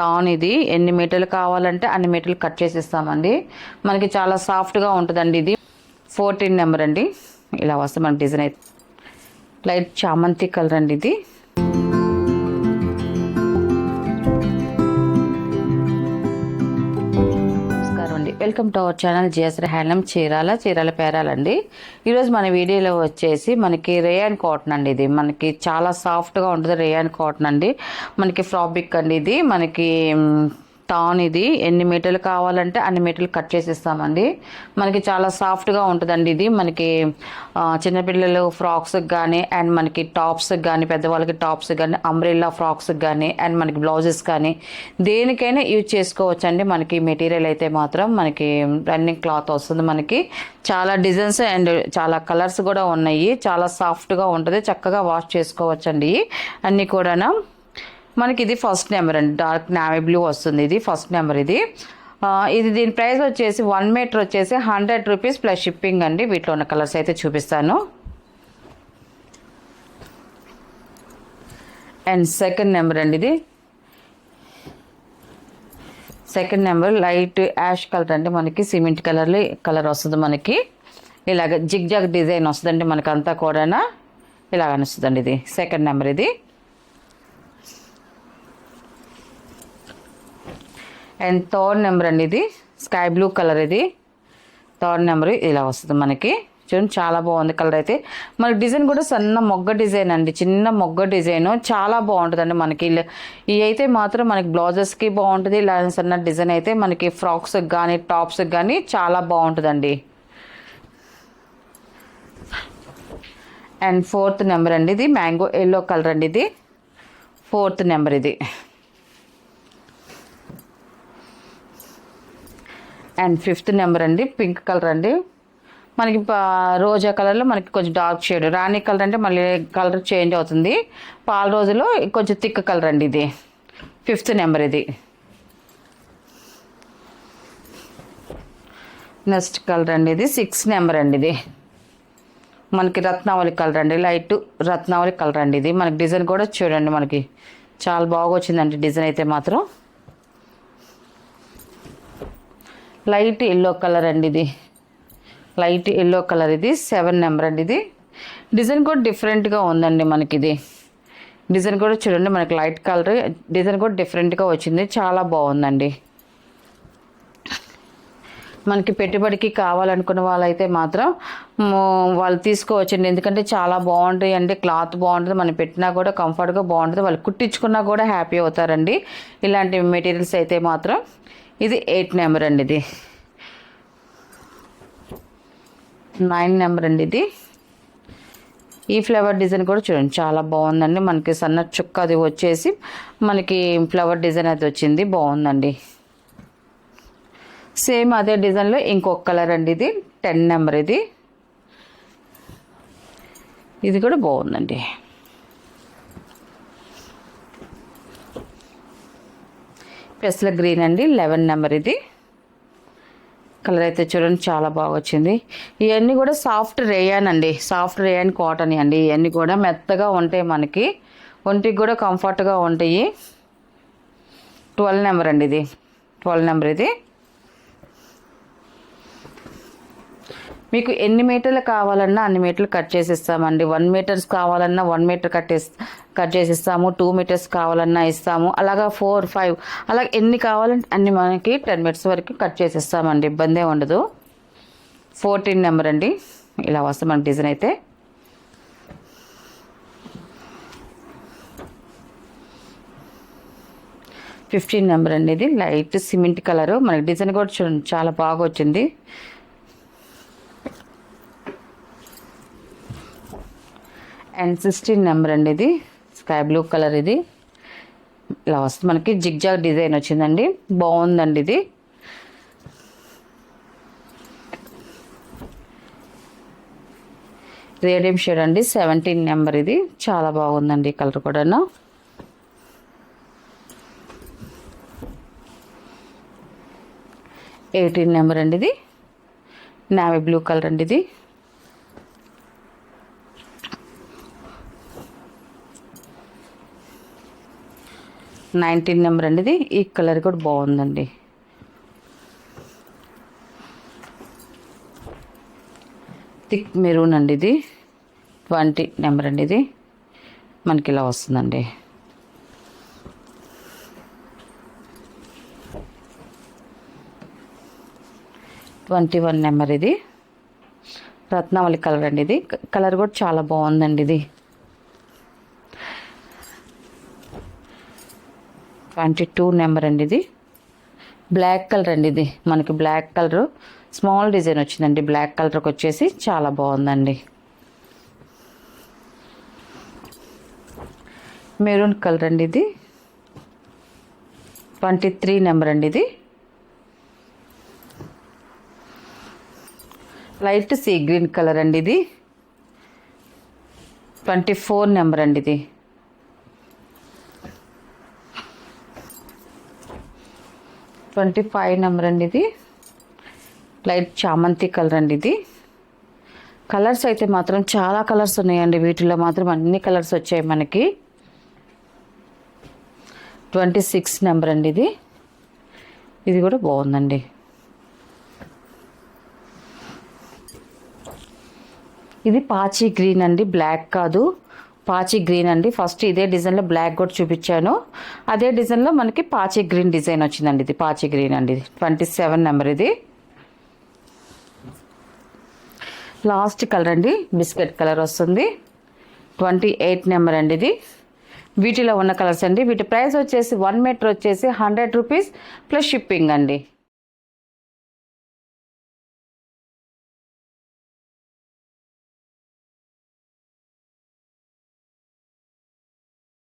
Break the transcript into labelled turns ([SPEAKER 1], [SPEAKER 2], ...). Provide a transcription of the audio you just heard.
[SPEAKER 1] Tan ఇది ఎన్ని మీటర్లు కావాలంటే అన్ని మీటర్లు కట్ చేసి ఇస్తామండి. మనకి చాలా సాఫ్ట్గా ఉంటుందండి. ఇది 14 నెంబర్ అండి. ఇలా వస్తుంది మన డిజైన్ అయితే. లైట్ చామంతి కలర్ అండి ఇది. Welcome to our channel GSR handloom Chirala పేరాలండి. ఈరోజు మన వీడియోలో వచ్చేసి మనకి రేయాన్ కాటన్ అండి. ఇది మనకి చాలా సాఫ్ట్గా ఉంటుంది. రేయాన్ కాటన్ అండి. మనకి ఫ్రాబిక్ అండి. ఇది మనకి టాన్ ఇది ఎన్ని మీటర్లు కావాలంటే అన్ని మీటర్లు కట్ చేసి ఇస్తామండి. మనకి చాలా సాఫ్ట్గా ఉంటుందండి. ఇది మనకి చిన్నపిల్లలు ఫ్రాక్స్కి కానీ అండ్ మనకి టాప్స్కి కానీ పెద్దవాళ్ళకి టాప్స్ కానీ అంబ్రెల్లా ఫ్రాక్స్కి కానీ అండ్ మనకి బ్లౌజెస్ కానీ దేనికైనా యూజ్ చేసుకోవచ్చండి. మనకి మెటీరియల్ అయితే మాత్రం మనకి రన్నింగ్ క్లాత్ వస్తుంది. మనకి చాలా డిజైన్స్ అండ్ చాలా కలర్స్ కూడా ఉన్నాయి. చాలా సాఫ్ట్గా ఉంటుంది. చక్కగా వాష్ చేసుకోవచ్చండి అన్నీ కూడా. మనకి ఇది ఫస్ట్ నెంబర్ అండి. డార్క్ నావీ బ్లూ వస్తుంది. ఇది ఫస్ట్ నెంబర్. ఇది దీని ప్రైస్ వచ్చేసి 1 మీటర్ వచ్చేసి 100 రూపీస్ ప్లస్ షిప్పింగ్ అండి. వీటిలో ఉన్న కలర్స్ అయితే చూపిస్తాను. అండ్ సెకండ్ నెంబర్ అండి. ఇది second number light ash colour అండి. మనకి సిమెంట్ కలర్ వస్తుంది. మనకి ఇలాగ జిగ్ జాగ్ డిజైన్ వస్తుందండి. మనకి అంతా కూడా ఇలాగ వస్తుందండి. ఇది సెకండ్ నెంబర్. ఇది అండ్ థర్డ్ నెంబర్ అండి. ఇది స్కై బ్లూ కలర్. ఇది థర్డ్ నెంబర్. ఇలా వస్తుంది మనకి. చూడండి చాలా బాగుంది కలర్ అయితే. మనకి డిజైన్ కూడా సన్న మొగ్గ డిజైన్ అండి. చిన్న మొగ్గ డిజైన్ చాలా బాగుంటుందండి. మనకి ఇవి అయితే మాత్రం మనకి బ్లౌజెస్కి బాగుంటుంది. ఇలా సన్న డిజైన్ అయితే మనకి ఫ్రాక్స్కి కానీ టాప్స్కి కానీ చాలా బాగుంటుందండి. అండ్ ఫోర్త్ నెంబర్ అండి. ఇది మ్యాంగో ఎల్లో కలర్ అండి. ఇది ఫోర్త్ నెంబర్. ఇది అండ్ ఫిఫ్త్ నెంబర్ అండి. పింక్ కలర్ అండి. మనకి రోజా కలర్లో మనకి కొంచెం డార్క్ షేడ్. రాణి కలర్ అంటే మళ్ళీ కలర్ చేంజ్ అవుతుంది. పాల రోజులో కొంచెం థిక్ కలర్ అండి. ఇది ఫిఫ్త్ నెంబర్. ఇది నెక్స్ట్ కలర్ అండి. ఇది 6 నెంబర్ అండి. ఇది మనకి రత్నావళి కలర్ అండి. లైట్ రత్నావళి కలర్ అండి. ఇది మనకి డిజైన్ కూడా చూడండి. మనకి చాలా బాగా వచ్చిందండి డిజైన్ అయితే మాత్రం. లైట్ ఎల్లో కలర్ అండి. ఇది లైట్ ఎల్లో కలర్. ఇది 7 నెంబర్ అండి. ఇది డిజైన్ కూడా డిఫరెంట్గా ఉందండి. మనకి ఇది డిజైన్ కూడా చూడండి. మనకి లైట్ కలర్ డిజైన్ కూడా డిఫరెంట్గా వచ్చింది. చాలా బాగుందండి. మనకి పెట్టుబడికి కావాలనుకున్న వాళ్ళైతే మాత్రం వాళ్ళు తీసుకోవచ్చండి. ఎందుకంటే చాలా బాగుంటాయి అండి. క్లాత్ బాగుంటుంది. మనం పెట్టినా కూడా కంఫర్ట్గా బాగుంటుంది. వాళ్ళు కుట్టించుకున్నా కూడా హ్యాపీ అవుతారండి ఇలాంటి మెటీరియల్స్ అయితే మాత్రం. ఇది 8 నెంబర్ అండి. ఇది 9 నెంబర్ అండి. ఇది ఈ ఫ్లవర్ డిజైన్ కూడా చూడండి చాలా బాగుందండి. మనకి సన్న చుక్క అది వచ్చేసి మనకి ఫ్లవర్ డిజైన్ అది వచ్చింది. బాగుందండి. సేమ్ అదే డిజైన్లో ఇంకొక కలర్ అండి. ఇది 10 నెంబర్. ఇది కూడా బాగుందండి. పెస్ల గ్రీన్ అండి. 11 నెంబర్. ఇది కలర్ అయితే చూడండి చాలా బాగా వచ్చింది. ఇవన్నీ కూడా సాఫ్ట్ రేయాన్ అండి. సాఫ్ట్ రేయాన్ కాటన్ అండి. ఇవన్నీ కూడా మెత్తగా ఉంటాయి. మనకి ఒంటికి కూడా కంఫర్ట్గా ఉంటాయి. 12 నెంబర్ అండి. ఇది 12 నెంబర్. ఇది మీకు ఎన్ని మీటర్లు కావాలన్నా అన్ని మీటర్లు కట్ చేసి ఇస్తామండి. 1 మీటర్స్ కావాలన్నా 1 మీటర్ కట్ చేసి ఇస్తాము. 2 మీటర్స్ కావాలన్నా ఇస్తాము. అలాగా 4, 5 అలా ఎన్ని కావాలంటే అన్ని మనకి 10 మీటర్స్ వరకు కట్ చేసి ఇస్తామండి. ఇబ్బందే ఉండదు. 14 నెంబర్ అండి. ఇలా వస్తుంది మన డిజైన్ అయితే. ఫిఫ్టీన్ నెంబర్ అండి. ఇది లైట్ సిమెంట్ కలరు. మనకి డిజైన్ కూడా చూడండి చాలా బాగా వచ్చింది. అండ్ 16 నెంబర్ అండి. ఇది స్కై బ్లూ కలర్. ఇది ఇలా వస్తుంది. మనకి జిగ్ జాగ్ డిజైన్ వచ్చిందండి. బాగుందండి. ఇది రేడియం షేడ్ అండి. 17 నెంబర్. ఇది చాలా బాగుందండి కలర్ కూడా. 18 నెంబర్ అండి. ఇది నావీ బ్లూ కలర్ అండి. ఇది 9 19 నెంబర్ అండి ఇది. ఈ కలర్ కూడా బాగుందండి. థిక్ మెరూన్ అండి ఇది. 20 నెంబర్ అండి ఇది. మనకి ఇలా వస్తుందండి. 21 నెంబర్ ఇది. రత్నావళి కలర్ అండి ఇది. కలర్ కూడా చాలా బాగుందండి ఇది. 22 నెంబర్ అండి ఇది. బ్లాక్ కలర్ అండి ఇది. మనకి బ్లాక్ కలర్ స్మాల్ డిజైన్ వచ్చిందండి. బ్లాక్ కలర్కి వచ్చేసి చాలా బాగుందండి. మెరూన్ కలర్ అండి ఇది. 23 నెంబర్ అండి ఇది. లైట్ సీ గ్రీన్ కలర్ అండి ఇది. 24 నెంబర్ అండి ఇది. 25 నెంబర్ అండి ఇది. లైట్ చామంతి కలర్ అండి ఇది. కలర్స్ అయితే మాత్రం చాలా కలర్స్ ఉన్నాయండి. వీటిలో మాత్రం అన్ని కలర్స్ వచ్చాయి మనకి. 26 నెంబర్ అండి ఇది. ఇది కూడా బాగుందండి. ఇది పాచి గ్రీన్ అండి. బ్లాక్ కాదు, పాచి గ్రీన్ అండి. ఫస్ట్ ఇదే డిజైన్లో బ్లాక్ కూడా చూపించాను. అదే డిజైన్లో మనకి పాచి గ్రీన్ డిజైన్ వచ్చిందండి. ఇది పాచి గ్రీన్ అండి. 27 నెంబర్ ఇది. లాస్ట్ కలర్ అండి. బిస్కెట్ కలర్ వస్తుంది. 28 నెంబర్ అండి ఇది. వీటిలో ఉన్న కలర్స్ అండి. వీటి ప్రైస్ వచ్చేసి 1 మీటర్ వచ్చేసి 100 రూపీస్ ప్లస్ షిప్పింగ్ అండి.